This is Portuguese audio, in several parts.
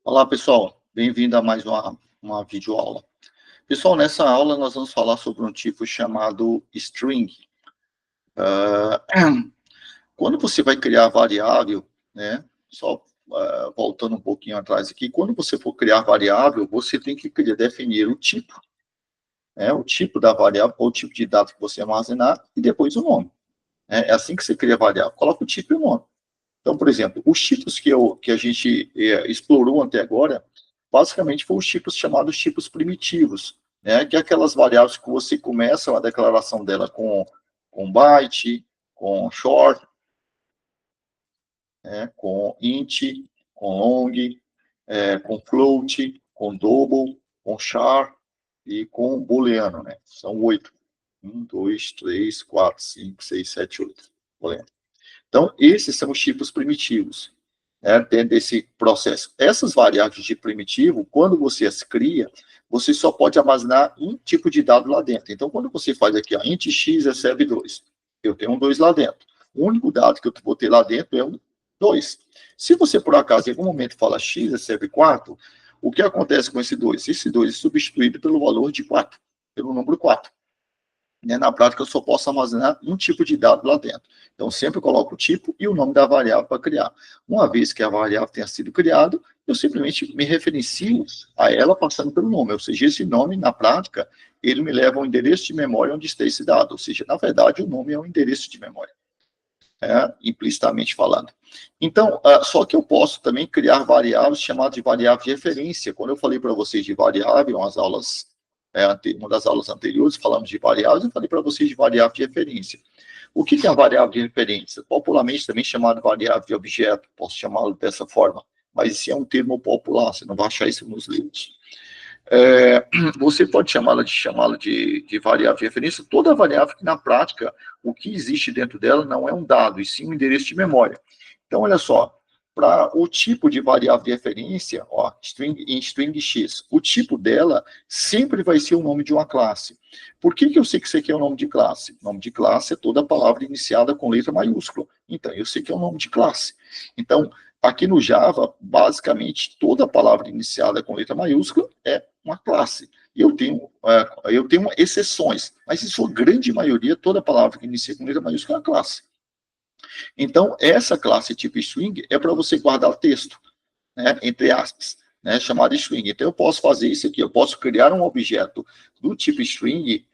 Olá, pessoal. Bem-vindo a mais uma videoaula. Pessoal, nessa aula nós vamos falar sobre um tipo chamado string. Ah, Quando você vai criar variável, né, só voltando um pouquinho atrás aqui, quando você for criar variável, você tem que definir o tipo, né, o tipo da variável, ou o tipo de dado que você armazenar, e depois o nome. É assim que você cria variável. Coloca o tipo e o nome. Então, por exemplo, os tipos que a gente explorou até agora, basicamente foram os tipos chamados tipos primitivos, né? Que é aquelas variáveis que você começa a declaração dela com byte, com short, né? Com int, com long, com float, com double, com char e com booleano, né? São 8. 1, 2, 3, 4, 5, 6, 7, 8. Booleano. Então, esses são os tipos primitivos, né, dentro desse processo. Essas variáveis de primitivo, quando você as cria, você só pode armazenar um tipo de dado lá dentro. Então, quando você faz aqui, ó, int x recebe 2, eu tenho um 2 lá dentro. O único dado que eu vou ter lá dentro é um 2. Se você, por acaso, em algum momento fala x recebe 4, o que acontece com esse 2? Esse 2 é substituído pelo valor de 4, pelo número 4. Né? Na prática, eu só posso armazenar um tipo de dado lá dentro. Então, sempre coloco o tipo e o nome da variável para criar. Uma vez que a variável tenha sido criada, eu simplesmente me referencio a ela passando pelo nome. Ou seja, esse nome, na prática, ele me leva ao endereço de memória onde está esse dado. Ou seja, na verdade, o nome é um endereço de memória, implicitamente falando. Então, só que eu posso também criar variáveis chamadas de variável de referência. Quando eu falei para vocês de variável, umas aulas, uma das aulas anteriores, falamos de variáveis, eu falei para vocês de variável de referência. O que é a variável de referência? Popularmente também chamada variável de objeto, posso chamá-lo dessa forma, mas isso é um termo popular, você não vai achar isso nos livros. Você pode chamá-la de variável de referência, toda variável que, na prática, o que existe dentro dela não é um dado, e sim um endereço de memória. Então, olha só, para o tipo de variável de referência, ó, em string x, o tipo dela sempre vai ser o nome de uma classe. Por que eu sei que isso aqui é o nome de classe? O nome de classe é toda palavra iniciada com letra maiúscula. Então, eu sei que é o nome de classe. Então, aqui no Java, basicamente, toda palavra iniciada com letra maiúscula é uma classe. E eu tenho exceções, mas em sua grande maioria, toda palavra que inicia com letra maiúscula é uma classe. Então, essa classe tipo string é para você guardar texto, né, entre aspas, né, chamado string. Então, eu posso fazer isso aqui, eu posso criar um objeto do tipo string,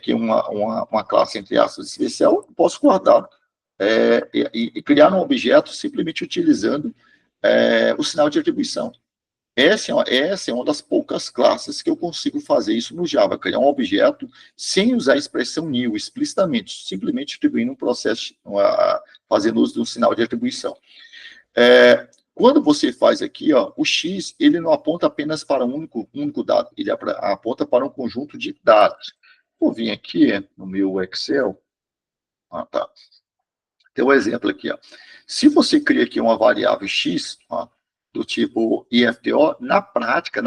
que é uma classe, entre aspas, especial, posso guardar e criar um objeto simplesmente utilizando o sinal de atribuição. Essa é uma das poucas classes que eu consigo fazer isso no Java, criar um objeto sem usar a expressão new explicitamente, simplesmente atribuindo um processo, fazendo uso de um sinal de atribuição. Quando você faz aqui, ó, o x, ele não aponta apenas para um único dado, ele aponta para um conjunto de dados. Vou vir aqui no meu Excel. Tá. Tem um exemplo aqui, ó. Se você cria aqui uma variável x, ó, do tipo IFTO, na prática,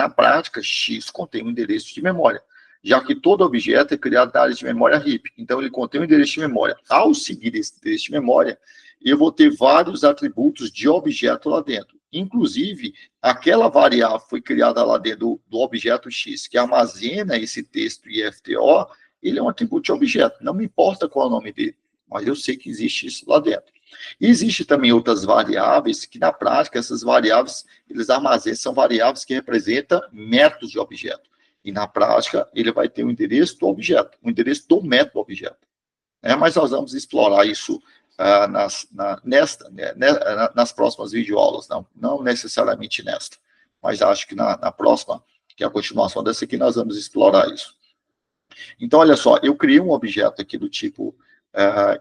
x contém um endereço de memória, já que todo objeto é criado na área de memória heap. Então, ele contém um endereço de memória. Ao seguir esse endereço de memória, eu vou ter vários atributos de objeto lá dentro. Inclusive, aquela variável foi criada lá dentro do objeto x, que armazena esse texto IFTO, ele é um atributo de objeto. Não me importa qual é o nome dele, mas eu sei que existe isso lá dentro. E existe também outras variáveis que, na prática, essas variáveis, eles armazenam, são variáveis que representam métodos de objeto. E, na prática, ele vai ter o endereço do objeto, o endereço do método objeto. Mas nós vamos explorar isso nas próximas videoaulas, não necessariamente nesta. Mas acho que na próxima, que é a continuação dessa aqui, nós vamos explorar isso. Então, olha só, eu criei um objeto aqui do tipo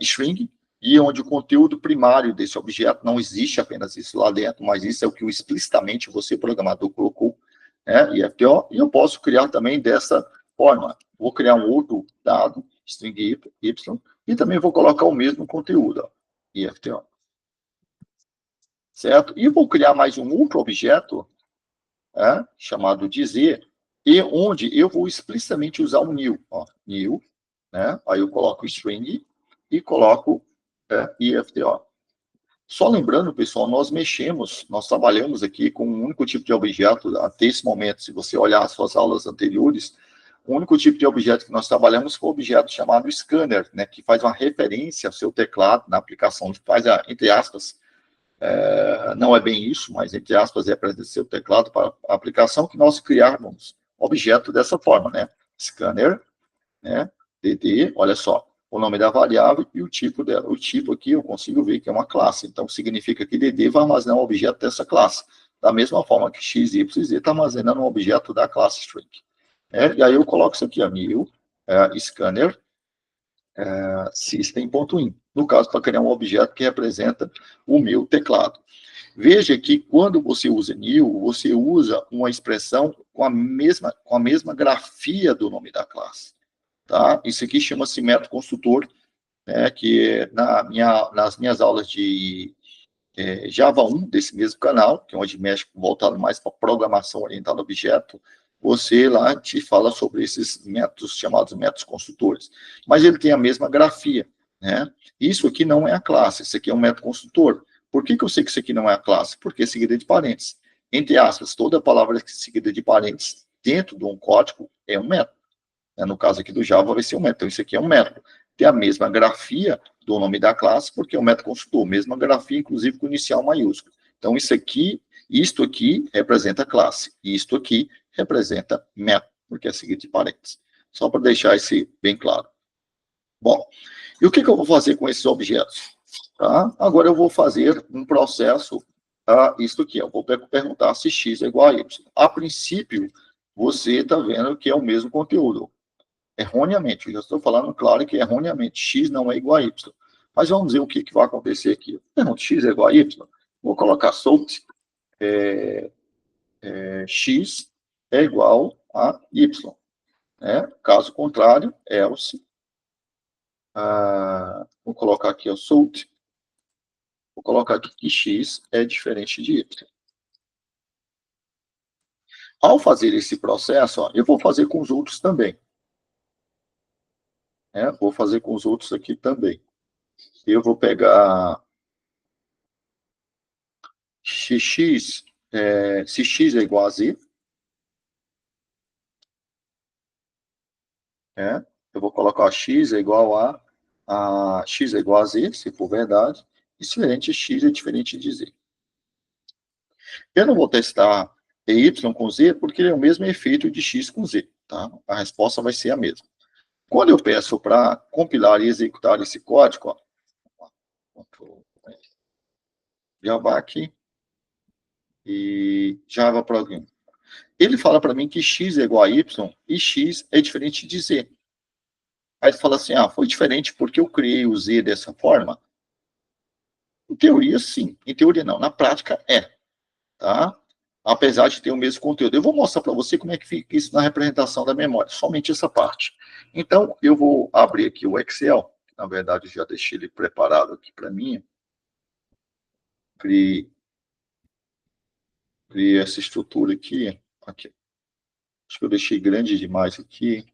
string, e onde o conteúdo primário desse objeto, não existe apenas isso lá dentro, mas isso é o que explicitamente você, programador, colocou, né, IFTO, e eu posso criar também dessa forma. Vou criar um outro dado, string y, e também vou colocar o mesmo conteúdo, ó, IFTO. Certo? E vou criar mais um outro objeto, chamado dizer, e onde eu vou explicitamente usar o new, ó, new, né? Aí eu coloco string e coloco IFTO. Só lembrando, pessoal, nós trabalhamos aqui com um único tipo de objeto até esse momento. Se você olhar as suas aulas anteriores, o único tipo de objeto que nós trabalhamos foi o objeto chamado scanner, né, que faz uma referência ao seu teclado na aplicação, faz, entre aspas, não é bem isso, mas entre aspas, representa seu teclado para a aplicação que nós criarmos objeto dessa forma, né? Scanner, né? DD, olha só, o nome da variável e o tipo dela. O tipo aqui eu consigo ver que é uma classe, então significa que DD vai armazenar um objeto dessa classe, da mesma forma que x, y e z está armazenando um objeto da classe string. E aí eu coloco isso aqui, new, scanner, system.in. No caso, para criar um objeto que representa o meu teclado. Veja que quando você usa new, você usa uma expressão com a mesma grafia do nome da classe. Tá? Isso aqui chama-se método construtor, né, que nas minhas aulas de Java 1, desse mesmo canal, que é onde mexe voltado mais para programação orientada a objeto, você lá te fala sobre esses métodos chamados métodos construtores. Mas ele tem a mesma grafia, né? Isso aqui não é a classe, isso aqui é um método construtor. Por que eu sei que isso aqui não é a classe? Porque é seguida de parênteses. Entre aspas, toda palavra seguida de parênteses dentro de um código é um método. No caso aqui do Java vai ser um método. Então, isso aqui é um método. Tem a mesma grafia do nome da classe, porque é um método construtor. Mesma grafia, inclusive, com inicial maiúsculo. Então, isto aqui representa classe. E isto aqui representa método, porque é seguido de parênteses. Só para deixar isso bem claro. Bom, e o que eu vou fazer com esses objetos? Tá? Agora eu vou fazer um processo, isto aqui. Eu vou perguntar se x é igual a y. A princípio, você está vendo que é o mesmo conteúdo. Erroneamente, eu já estou falando claro que erroneamente x não é igual a y. Mas vamos ver o que vai acontecer aqui. Pergunta, x é igual a y? Vou colocar salt, x é igual a y. Caso contrário, else, vou colocar aqui o salt, vou colocar aqui que x é diferente de y. Ao fazer esse processo, eu vou fazer com os outros também. Vou fazer com os outros aqui também. Eu vou pegar se x é igual a z, eu vou colocar x é igual a x é igual a z, se for verdade, e diferente x é diferente de z. Eu não vou testar y com z, porque é o mesmo efeito de x com z, tá? A resposta vai ser a mesma. Quando eu peço para compilar e executar esse código, Java aqui, e Java Program, ele fala para mim que x é igual a y e x é diferente de z. Aí ele fala assim, foi diferente porque eu criei o z dessa forma? Em teoria, sim. Em teoria, não. Na prática, tá? Apesar de ter o mesmo conteúdo. Eu vou mostrar para você como é que fica isso na representação da memória, somente essa parte. Então, eu vou abrir aqui o Excel, que, na verdade, já deixei ele preparado aqui para mim. Criei essa estrutura aqui. Acho que eu deixei grande demais aqui.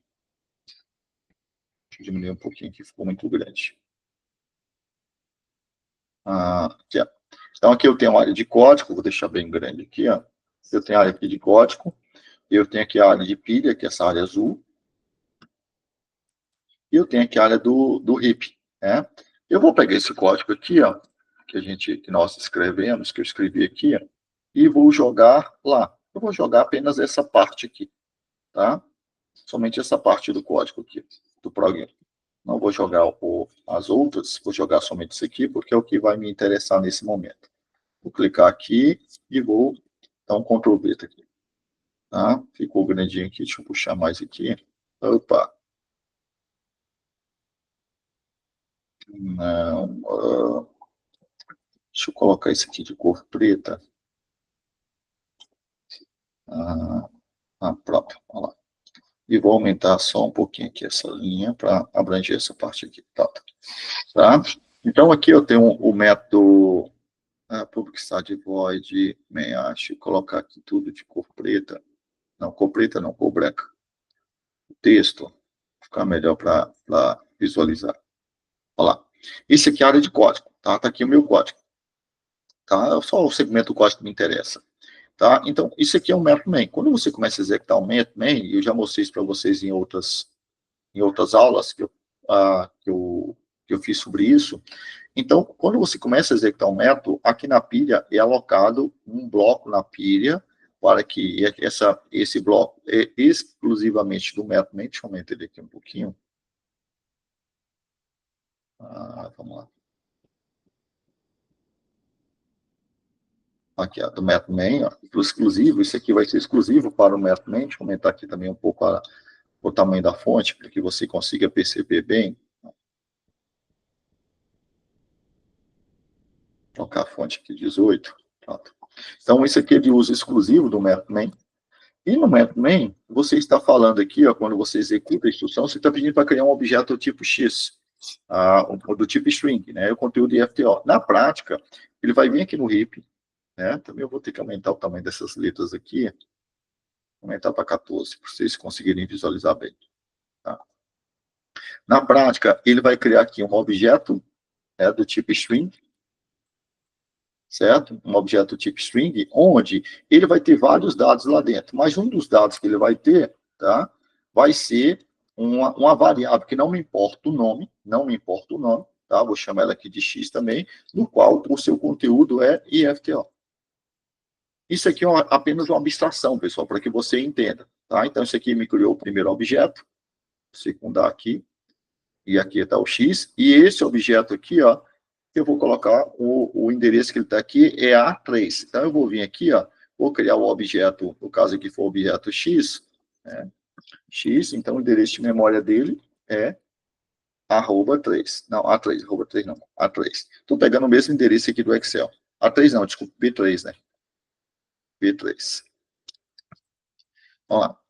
Deixa eu diminuir um pouquinho aqui, ficou muito grande. Aqui, Então, aqui eu tenho uma área de código, vou deixar bem grande aqui, Eu tenho a área aqui de código, eu tenho aqui a área de pilha, que é essa área azul, e eu tenho aqui a área do heap, Eu vou pegar esse código aqui, que nós escrevemos, que eu escrevi aqui, e vou jogar lá. Eu vou jogar apenas essa parte aqui, tá? Somente essa parte do código aqui, do programa. Não vou jogar as outras, vou jogar somente isso aqui, porque é o que vai me interessar nesse momento. Vou clicar aqui e vou dar um Ctrl V aqui. Tá? Ficou grandinho aqui, deixa eu puxar mais aqui. Opa! Não. Deixa eu colocar isso aqui de cor preta. Pronto, olha lá. E vou aumentar só um pouquinho aqui essa linha para abranger essa parte aqui. Tá? Então, aqui eu tenho o método publicidade void, acho, colocar aqui tudo de cor preta. Não, cor preta não, cor branca. O texto, ficar melhor para visualizar. Olha lá. Esse aqui é a área de código, tá? Tá aqui o meu código. Tá? Só o segmento código que me interessa. Tá? Então, isso aqui é um método main. Quando você começa a executar um método main, eu já mostrei isso para vocês em outras aulas que eu fiz sobre isso. Então, quando você começa a executar um método, aqui na pilha é alocado um bloco na pilha para que esse bloco é exclusivamente do método main. Deixa eu aumentar ele aqui um pouquinho. Vamos lá. Aqui, ó, do método main, ó, exclusivo. Isso aqui vai ser exclusivo para o método main. Deixa eu aumentar aqui também um pouco o tamanho da fonte, para que você consiga perceber bem. Trocar a fonte aqui, 18. Pronto. Então, isso aqui é de uso exclusivo do método main. E no método main, você está falando aqui, ó, quando você executa a instrução, você está pedindo para criar um objeto do tipo X, do tipo string, né, o conteúdo IFTO. Na prática, ele vai vir aqui no RIP, né, também eu vou ter que aumentar o tamanho dessas letras aqui, aumentar para 14, para vocês conseguirem visualizar bem. Tá? Na prática, ele vai criar aqui um objeto, né, do tipo string, certo? Um objeto tipo string, onde ele vai ter vários dados lá dentro, mas um dos dados que ele vai ter, tá? Vai ser uma variável que não me importa o nome, tá? Vou chamar ela aqui de X também, no qual o seu conteúdo é IFTO. Isso aqui é apenas uma abstração, pessoal, para que você entenda, tá? Então, isso aqui me criou o primeiro objeto, secundar aqui, e aqui está o X, e esse objeto aqui, ó, eu vou colocar o endereço que ele está aqui, é A3. Então, eu vou vir aqui, ó, vou criar o objeto, no caso aqui for o objeto X, né, X, então o endereço de memória dele é @3. Não, A3, @3 não, A3. Estou pegando o mesmo endereço aqui do Excel. A3 não, desculpa, B3, né? B3. Vamos lá.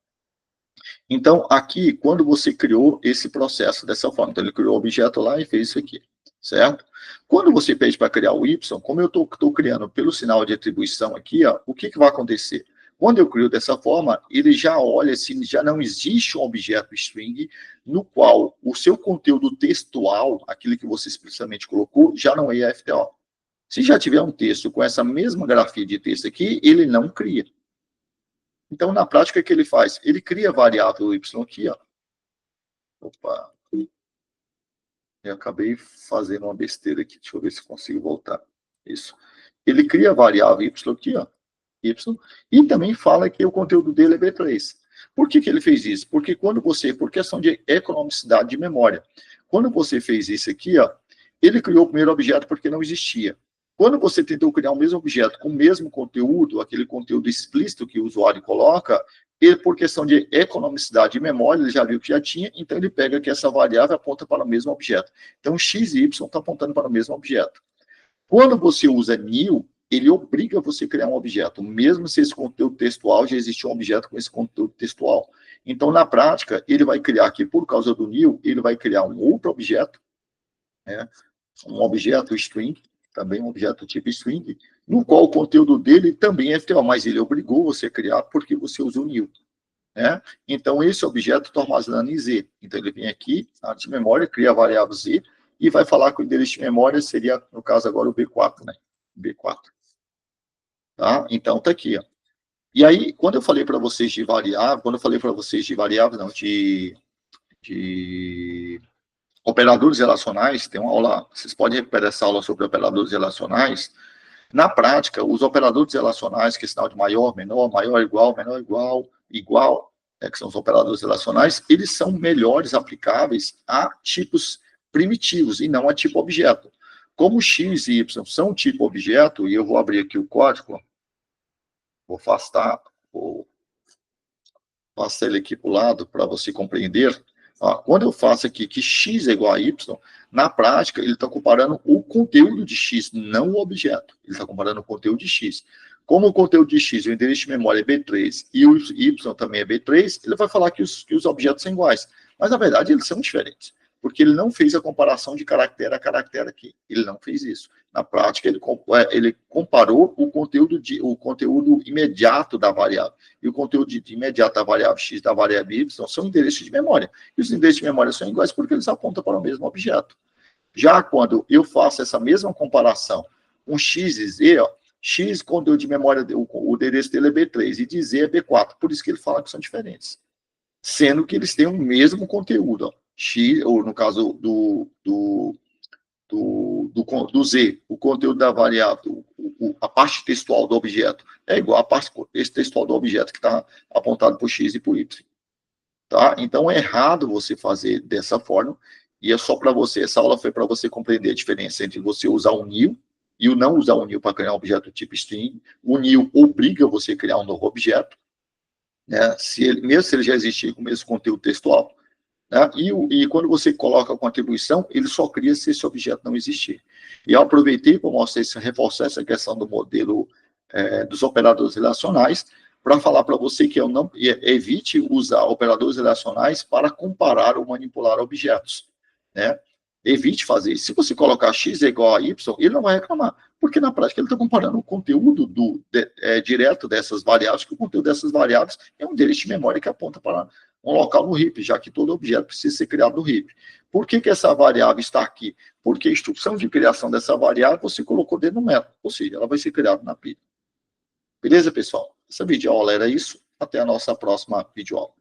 Então, aqui, quando você criou esse processo dessa forma, então ele criou o objeto lá e fez isso aqui, certo? Quando você pede para criar o Y, como eu estou criando pelo sinal de atribuição aqui, ó, o que vai acontecer? Quando eu crio dessa forma, ele já olha se já não existe um objeto string no qual o seu conteúdo textual, aquilo que você explicitamente colocou, já não é IFTO. Se já tiver um texto com essa mesma grafia de texto aqui, ele não cria. Então, na prática, o que ele faz? Ele cria a variável y aqui, ó. Opa. Eu acabei fazendo uma besteira aqui. Deixa eu ver se consigo voltar. Isso. Ele cria a variável y aqui, ó. Y. E também fala que o conteúdo dele é B3. Por que ele fez isso? Porque por questão de economicidade de memória. Quando você fez isso aqui, ó, ele criou o primeiro objeto porque não existia. Quando você tentou criar o mesmo objeto com o mesmo conteúdo, aquele conteúdo explícito que o usuário coloca, ele, por questão de economicidade de memória, ele já viu que já tinha, então ele pega que essa variável aponta para o mesmo objeto. Então, x e y está apontando para o mesmo objeto. Quando você usa new, ele obriga você a criar um objeto, mesmo se esse conteúdo textual já existia um objeto com esse conteúdo textual. Então, na prática, ele vai criar aqui, por causa do new, ele vai criar um outro objeto, né? Um objeto string, também um objeto tipo string, no qual o conteúdo dele também é FTO, mas ele obrigou você a criar porque você usou new. Né? Então, esse objeto está armazenando em Z. Então, ele vem aqui, na área de memória, cria a variável Z, e vai falar que o endereço de memória seria, no caso agora, o B4, né? B4. Tá? Então, está aqui, ó. E aí, quando eu falei para vocês de variável, não, de operadores relacionais, tem uma aula, vocês podem recuperar essa aula sobre operadores relacionais. Na prática, os operadores relacionais, que é sinal de maior, menor, igual, igual, que são os operadores relacionais, eles são melhores aplicáveis a tipos primitivos e não a tipo objeto. Como x e y são tipo objeto, e eu vou abrir aqui o código, vou afastar, vou passar ele aqui para o lado para você compreender. Quando eu faço aqui que x é igual a y, na prática, ele está comparando o conteúdo de x, não o objeto. Ele está comparando o conteúdo de x. Como o conteúdo de x, o endereço de memória é B3 e o y também é B3, ele vai falar que os objetos são iguais. Mas, na verdade, eles são diferentes. Porque ele não fez a comparação de caractere a caractere aqui. Ele não fez isso. Na prática, ele comparou o conteúdo imediato da variável. E o conteúdo imediato da variável x da variável y são endereços de memória. E os endereços de memória são iguais porque eles apontam para o mesmo objeto. Já quando eu faço essa mesma comparação um X e Z, ó, X, conteúdo de memória, o endereço dele é B3 e de Z é B4. Por isso que ele fala que são diferentes. Sendo que eles têm o mesmo conteúdo. Ó. X, ou no caso do Z, o conteúdo da variável, a parte textual do objeto é igual à parte textual do objeto que está apontado por X e por Y. Tá? Então, é errado você fazer dessa forma, e é só para você, essa aula foi para você compreender a diferença entre você usar um new e o não usar um new para criar um objeto tipo string. O new obriga você a criar um novo objeto, né? Mesmo se ele já existir com o mesmo conteúdo textual, né? E quando você coloca com atribuição, ele só cria se esse objeto não existir. E eu aproveitei para reforçar essa questão do modelo dos operadores relacionais, para falar para você que eu não evite usar operadores relacionais para comparar ou manipular objetos, né? Evite fazer isso. Se você colocar x é igual a y, ele não vai reclamar, porque na prática ele está comparando o conteúdo direto dessas variáveis, que o conteúdo dessas variáveis é um endereço de memória que aponta para um local no heap, já que todo objeto precisa ser criado no heap. Por que essa variável está aqui? Porque a instrução de criação dessa variável você colocou dentro do método, ou seja, ela vai ser criada na pilha. Beleza, pessoal? Essa videoaula era isso. Até a nossa próxima videoaula.